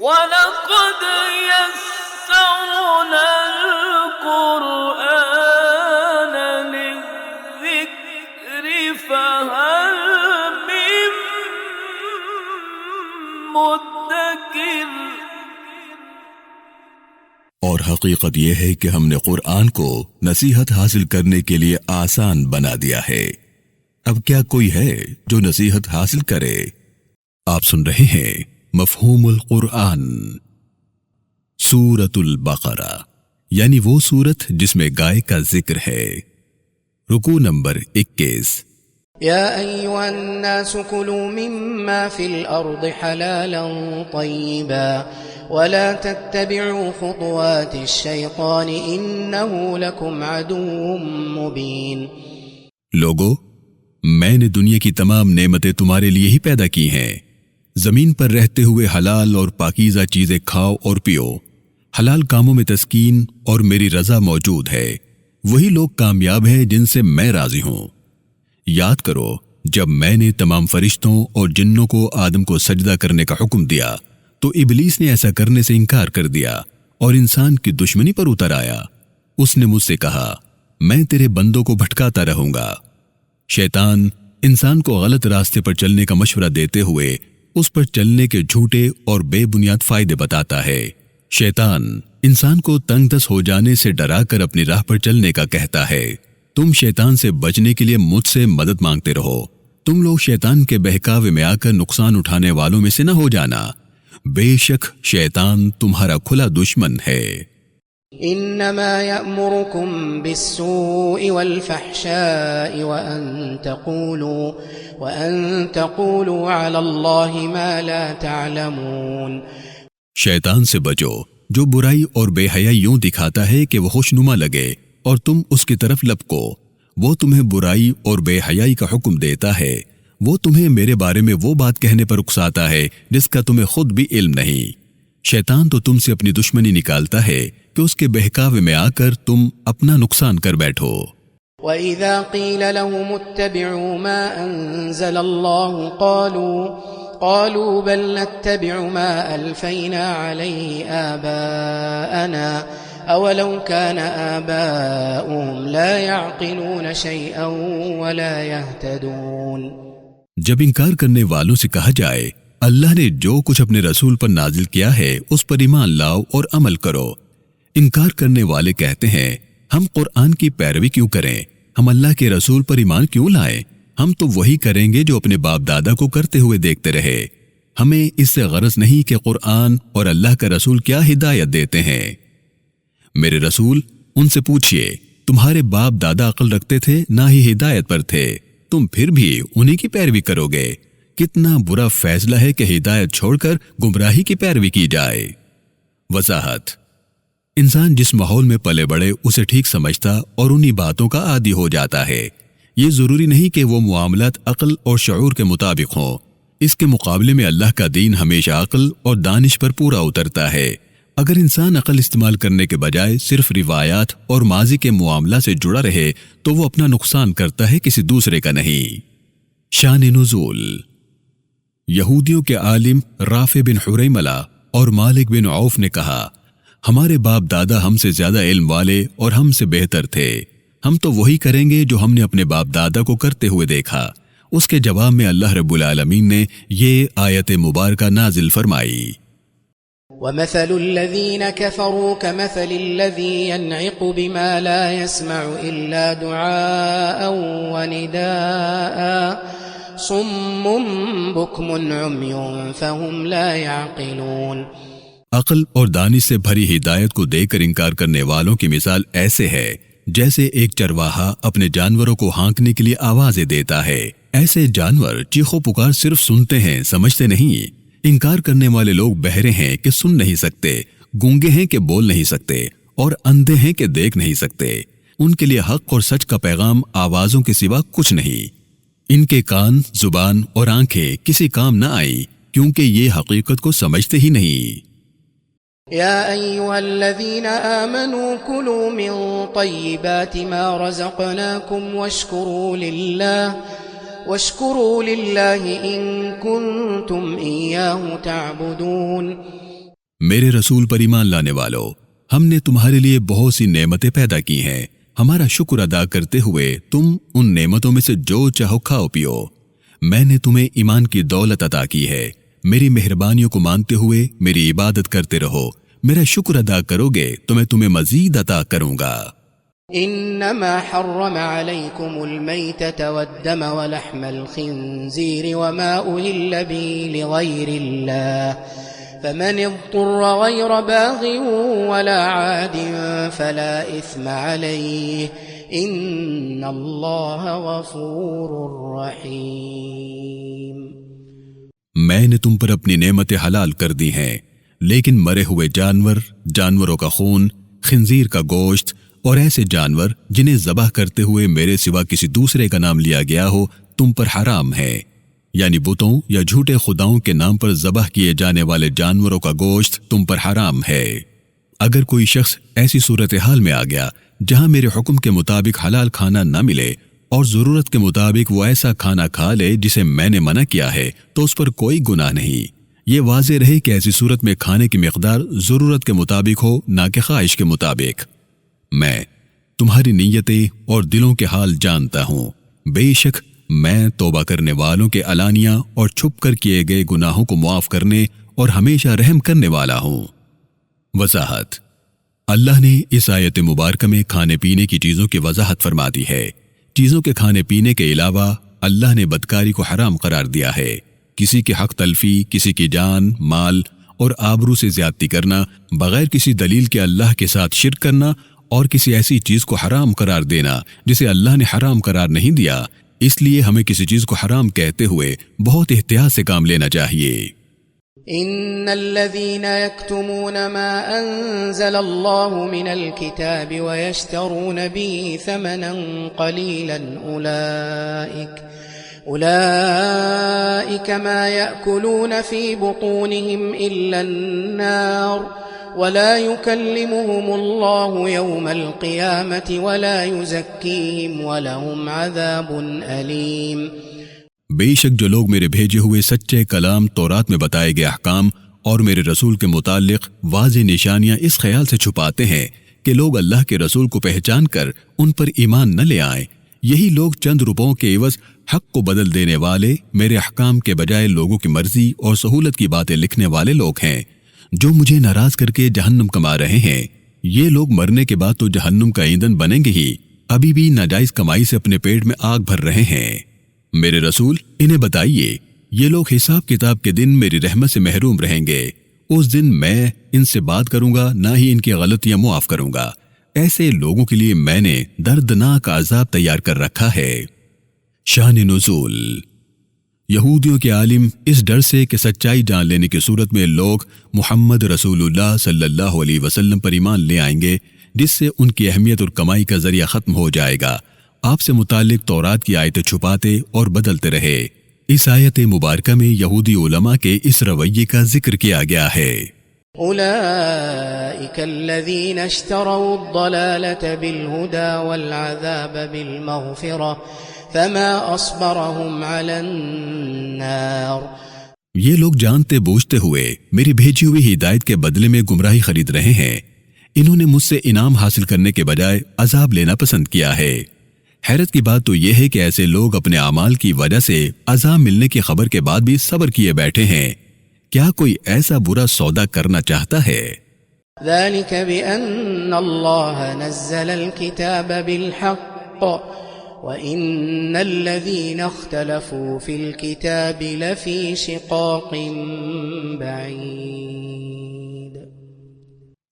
وَلَقَدْ يَسَّرْنَا الْقُرْآنَ لِلذِّكْرِ فَهَلْ مِن مُّدَّكِرٍ۔ اور حقیقت یہ ہے کہ ہم نے قرآن کو نصیحت حاصل کرنے کے لیے آسان بنا دیا ہے۔ اب کیا کوئی ہے جو نصیحت حاصل کرے؟ آپ سن رہے ہیں مفہوم القرآن۔ سورۃ البقرہ یعنی وہ سورت جس میں گائے کا ذکر ہے۔ رکوع نمبر 21۔ يا أيها الناس كلوا مما في الأرض حلالا طيبا ولا تتبعوا خطوات الشيطان إنه لكم عدو مبين۔ لوگو، میں نے دنیا کی تمام نعمتیں تمہارے لیے ہی پیدا کی ہیں۔ زمین پر رہتے ہوئے حلال اور پاکیزہ چیزیں کھاؤ اور پیو۔ حلال کاموں میں تسکین اور میری رضا موجود ہے۔ وہی لوگ کامیاب ہیں جن سے میں راضی ہوں۔ یاد کرو جب میں نے تمام فرشتوں اور جنوں کو آدم کو سجدہ کرنے کا حکم دیا تو ابلیس نے ایسا کرنے سے انکار کر دیا اور انسان کی دشمنی پر اتر آیا۔ اس نے مجھ سے کہا میں تیرے بندوں کو بھٹکاتا رہوں گا۔ شیطان انسان کو غلط راستے پر چلنے کا مشورہ دیتے ہوئے اس پر چلنے کے جھوٹے اور بے بنیاد فائدے بتاتا ہے۔ شیطان انسان کو تنگ دست ہو جانے سے ڈرا کر اپنی راہ پر چلنے کا کہتا ہے۔ تم شیطان سے بچنے کے لیے مجھ سے مدد مانگتے رہو۔ تم لوگ شیطان کے بہکاوے میں آ کر نقصان اٹھانے والوں میں سے نہ ہو جانا۔ بے شک شیطان تمہارا کھلا دشمن ہے۔ انما یأمرکم بالسوء والفحشاء وان تقولوا علی اللہ ما لا تعلمون۔ شیطان سے بچو جو برائی اور بے حیائی یوں دکھاتا ہے کہ وہ خوشنما لگے اور تم اس کی طرف لپکو۔ وہ تمہیں برائی اور بے حیائی کا حکم دیتا ہے۔ وہ تمہیں میرے بارے میں وہ بات کہنے پر اکساتا ہے جس کا تمہیں خود بھی علم نہیں۔ شیطان تو تم سے اپنی دشمنی نکالتا ہے کہ اس کے بہکاوے میں آ کر تم اپنا نقصان کر بیٹھو۔ وَإِذَا قِيلَ لَهُمُ اتَّبِعُوا مَا أَنزَلَ اللَّهُ قَالُوا بَلْ نَتَّبِعُ مَا أَلْفَيْنَا عَلَيْهِ آبَاءَنَا أَوَلَوْ كَانَ آبَاؤُهُمْ لَا يَعْقِلُونَ شَيْئًا وَلَا يَهْتَدُونَ۔ جب انکار کرنے والوں سے کہا جائے اللہ نے جو کچھ اپنے رسول پر نازل کیا ہے اس پر ایمان لاؤ اور عمل کرو، انکار کرنے والے کہتے ہیں ہم قرآن کی پیروی کیوں کریں، ہم اللہ کے رسول پر ایمان کیوں لائیں، ہم تو وہی کریں گے جو اپنے باپ دادا کو کرتے ہوئے دیکھتے رہے۔ ہمیں اس سے غرض نہیں کہ قرآن اور اللہ کا رسول کیا ہدایت دیتے ہیں۔ میرے رسول ان سے پوچھئے تمہارے باپ دادا عقل رکھتے تھے نہ ہی ہدایت پر تھے، تم پھر بھی انہی کی پیروی کرو گے؟ کتنا برا فیصلہ ہے کہ ہدایت چھوڑ کر گمراہی کی پیروی کی جائے۔ وضاحت: انسان جس ماحول میں پلے بڑے اسے ٹھیک سمجھتا اور انہی باتوں کا عادی ہو جاتا ہے۔ یہ ضروری نہیں کہ وہ معاملات عقل اور شعور کے مطابق ہوں۔ اس کے مقابلے میں اللہ کا دین ہمیشہ عقل اور دانش پر پورا اترتا ہے۔ اگر انسان عقل استعمال کرنے کے بجائے صرف روایات اور ماضی کے معاملہ سے جڑا رہے تو وہ اپنا نقصان کرتا ہے، کسی دوسرے کا نہیں۔ شان نزول: یہودیوں کے عالم رافع بن حریملہ اور مالک بن عوف نے کہا ہمارے باپ دادا ہم سے زیادہ علم والے اور ہم سے بہتر تھے، ہم تو وہی کریں گے جو ہم نے اپنے باپ دادا کو کرتے ہوئے دیکھا۔ اس کے جواب میں اللہ رب العالمین نے یہ آیت مبارکہ نازل فرمائی۔ وَمَثَلُ الَّذِينَ كَفَرُوا كَمَثَلِ الَّذِي يَنْعِقُ بِمَا لَا يَسْمَعُ إِلَّا دُعَاءً وَنِدَاءً صُمٌّ بُكْمٌ عُمْيٌ فَهُمْ لَا يَعْقِلُونَ۔ عقل اور دانش سے بھری ہدایت کو دے کر انکار کرنے والوں کی مثال ایسے ہے جیسے ایک چرواہا اپنے جانوروں کو ہانکنے کے لیے آوازیں دیتا ہے۔ ایسے جانور چیخو پکار صرف سنتے ہیں، سمجھتے نہیں۔ انکار کرنے والے لوگ بہرے ہیں کہ سن نہیں سکتے، گونگے ہیں کہ بول نہیں سکتے، اور اندھے ہیں کہ دیکھ نہیں سکتے۔ ان کے لیے حق اور سچ کا پیغام آوازوں کے سوا کچھ نہیں۔ ان کے کان، زبان اور آنکھیں کسی کام نہ آئی کیونکہ یہ حقیقت کو سمجھتے ہی نہیں۔ یا ایھا الذین آمنوا کلوا من طیبات ما رزقناکم واشکروا للہ ان کنتم ایاہ تعبدون۔ میرے رسول پر ایمان لانے والو، ہم نے تمہارے لیے بہت سی نعمتیں پیدا کی ہیں، ہمارا شکر ادا کرتے ہوئے تم ان نعمتوں میں سے جو چاہو کھاؤ پیو۔ میں نے تمہیں ایمان کی دولت عطا کی ہے، میری مہربانیوں کو مانتے ہوئے میری عبادت کرتے رہو، میرا شکر ادا کرو گے تو میں تمہیں مزید عطا کروں گا۔ إنما حرم عليكم الميتة والدم ولحم الخنزير وما أهل به لغير الله فمن اضطر غير باغ ولا عاد فلا إثم عليه إن الله غفور رحيم۔ میں نے تم پر اپنی نعمتیں حلال کر دی ہیں، لیکن مرے ہوئے جانور، جانوروں کا خون، خنزیر کا گوشت اور ایسے جانور جنہیں ذبح کرتے ہوئے میرے سوا کسی دوسرے کا نام لیا گیا ہو تم پر حرام ہے، یعنی بتوں یا جھوٹے خداؤں کے نام پر ذبح کیے جانے والے جانوروں کا گوشت تم پر حرام ہے۔ اگر کوئی شخص ایسی صورتحال میں آ گیا جہاں میرے حکم کے مطابق حلال کھانا نہ ملے اور ضرورت کے مطابق وہ ایسا کھانا کھا لے جسے میں نے منع کیا ہے تو اس پر کوئی گناہ نہیں۔ یہ واضح رہے کہ ایسی صورت میں کھانے کی مقدار ضرورت کے مطابق ہو، نہ کہ خواہش کے مطابق۔ میں تمہاری نیتیں اور دلوں کے حال جانتا ہوں، بے شک میں توبہ کرنے والوں کے علانیہ اور چھپ کر کیے گئے گناہوں کو معاف کرنے اور ہمیشہ رحم کرنے والا ہوں۔ وضاحت: اللہ نے اس آیت مبارکہ میں کھانے پینے کی چیزوں کی وضاحت فرما دی ہے۔ چیزوں کے کھانے پینے کے علاوہ اللہ نے بدکاری کو حرام قرار دیا ہے۔ کسی کے حق تلفی، کسی کی جان، مال اور آبرو سے زیادتی کرنا، بغیر کسی دلیل کے اللہ کے ساتھ شرک کرنا اور کسی ایسی چیز کو حرام قرار دینا جسے اللہ نے حرام قرار نہیں دیا۔ اس لیے ہمیں کسی چیز کو حرام کہتے ہوئے بہت احتیاط سے کام لینا چاہیے۔ إن الذين يكتمون ما أنزل الله من الكتاب ويشترون به ثمنا قليلا أولئك ما يأكلون في بطونهم إلا النار ولا يكلمهم الله يوم القيامة ولا يزكيهم ولهم عذاب أليم۔ بے شک جو لوگ میرے بھیجے ہوئے سچے کلام تورات میں بتائے گئے احکام اور میرے رسول کے متعلق واضح نشانیاں اس خیال سے چھپاتے ہیں کہ لوگ اللہ کے رسول کو پہچان کر ان پر ایمان نہ لے آئیں، یہی لوگ چند روپوں کے عوض حق کو بدل دینے والے، میرے احکام کے بجائے لوگوں کی مرضی اور سہولت کی باتیں لکھنے والے لوگ ہیں، جو مجھے ناراض کر کے جہنم کما رہے ہیں۔ یہ لوگ مرنے کے بعد تو جہنم کا ایندھن بنیں گے ہی، ابھی بھی ناجائز کمائی سے اپنے پیٹ میں آگ بھر رہے ہیں۔ میرے رسول انہیں بتائیے، یہ لوگ حساب کتاب کے دن میری رحمت سے محروم رہیں گے، اس دن میں ان سے بات کروں گا، نہ ہی ان کی غلطیاں معاف کروں گا۔ ایسے لوگوں کے لیے میں نے دردناک عذاب تیار کر رکھا ہے۔ شان نزول: یہودیوں کے عالم اس ڈر سے کہ سچائی جان لینے کی صورت میں لوگ محمد رسول اللہ صلی اللہ علیہ وسلم پر ایمان لے آئیں گے، جس سے ان کی اہمیت اور کمائی کا ذریعہ ختم ہو جائے گا، آپ سے متعلق تورات کی آیتیں چھپاتے اور بدلتے رہے۔ اس آیت مبارکہ میں یہودی علماء کے اس رویے کا ذکر کیا گیا ہے۔ أولئك الذين اشتروا الضلالة بالهدى والعذاب بالمغفرة فما أصبرهم على النار۔ یہ لوگ جانتے بوجھتے ہوئے میری بھیجی ہوئی ہدایت کے بدلے میں گمراہی خرید رہے ہیں، انہوں نے مجھ سے انعام حاصل کرنے کے بجائے عذاب لینا پسند کیا ہے۔ حیرت کی بات تو یہ ہے کہ ایسے لوگ اپنے اعمال کی وجہ سے عذاب ملنے کی خبر کے بعد بھی صبر کیے بیٹھے ہیں۔ کیا کوئی ایسا برا سودا کرنا چاہتا ہے؟ ذلك بأن الله نزل الكتاب بالحق وإن الذين اختلفوا في الكتاب لفي شقاق بعيد۔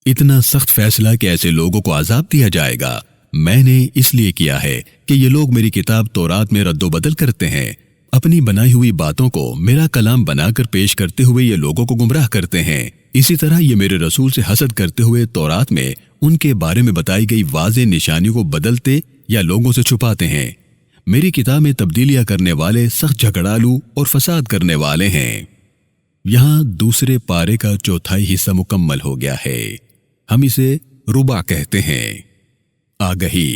اتنا سخت فیصلہ کہ ایسے لوگوں کو عذاب دیا جائے گا میں نے اس لیے کیا ہے کہ یہ لوگ میری کتاب تورات میں رد و بدل کرتے ہیں، اپنی بنائی ہوئی باتوں کو میرا کلام بنا کر پیش کرتے ہوئے یہ لوگوں کو گمراہ کرتے ہیں۔ اسی طرح یہ میرے رسول سے حسد کرتے ہوئے تورات میں ان کے بارے میں بتائی گئی واضح نشانیوں کو بدلتے یا لوگوں سے چھپاتے ہیں۔ میری کتاب میں تبدیلیاں کرنے والے سخت جھگڑالو اور فساد کرنے والے ہیں۔ یہاں دوسرے پارے کا چوتھائی حصہ مکمل ہو گیا ہے، ہم اسے ربع کہتے ہیں۔ آگہی: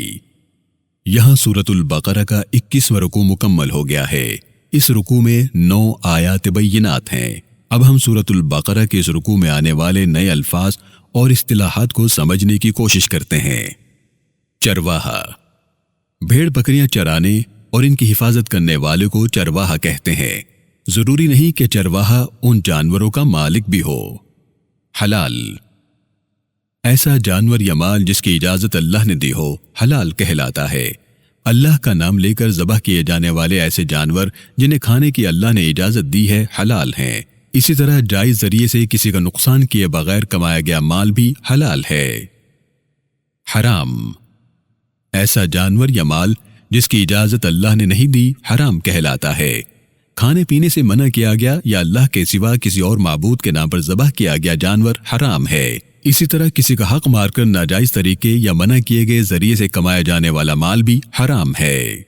یہاں سورۃ البقرہ کا 21واں رکوع مکمل ہو گیا ہے۔ اس رکوع میں 9 آیات بینات ہیں۔ اب ہم سورۃ البقرہ کے اس رکوع میں آنے والے نئے الفاظ اور اصطلاحات کو سمجھنے کی کوشش کرتے ہیں۔ چرواہا، بھیڑ بکریاں چرانے اور ان کی حفاظت کرنے والے کو چرواہا کہتے ہیں۔ ضروری نہیں کہ چرواہا ان جانوروں کا مالک بھی ہو۔ حلال، ایسا جانور یا مال جس کی اجازت اللہ نے دی ہو حلال کہلاتا ہے۔ اللہ کا نام لے کر ذبح کیے جانے والے ایسے جانور جنہیں کھانے کی اللہ نے اجازت دی ہے حلال ہیں۔ اسی طرح جائز ذریعے سے کسی کا نقصان کیے بغیر کمایا گیا مال بھی حلال ہے۔ حرام، ایسا جانور یا مال جس کی اجازت اللہ نے نہیں دی حرام کہلاتا ہے۔ کھانے پینے سے منع کیا گیا یا اللہ کے سوا کسی اور معبود کے نام پر ذبح کیا گیا جانور حرام ہے۔ اسی طرح کسی کا حق مار کر ناجائز طریقے یا منع کیے گئے ذریعے سے کمایا جانے والا مال بھی حرام ہے۔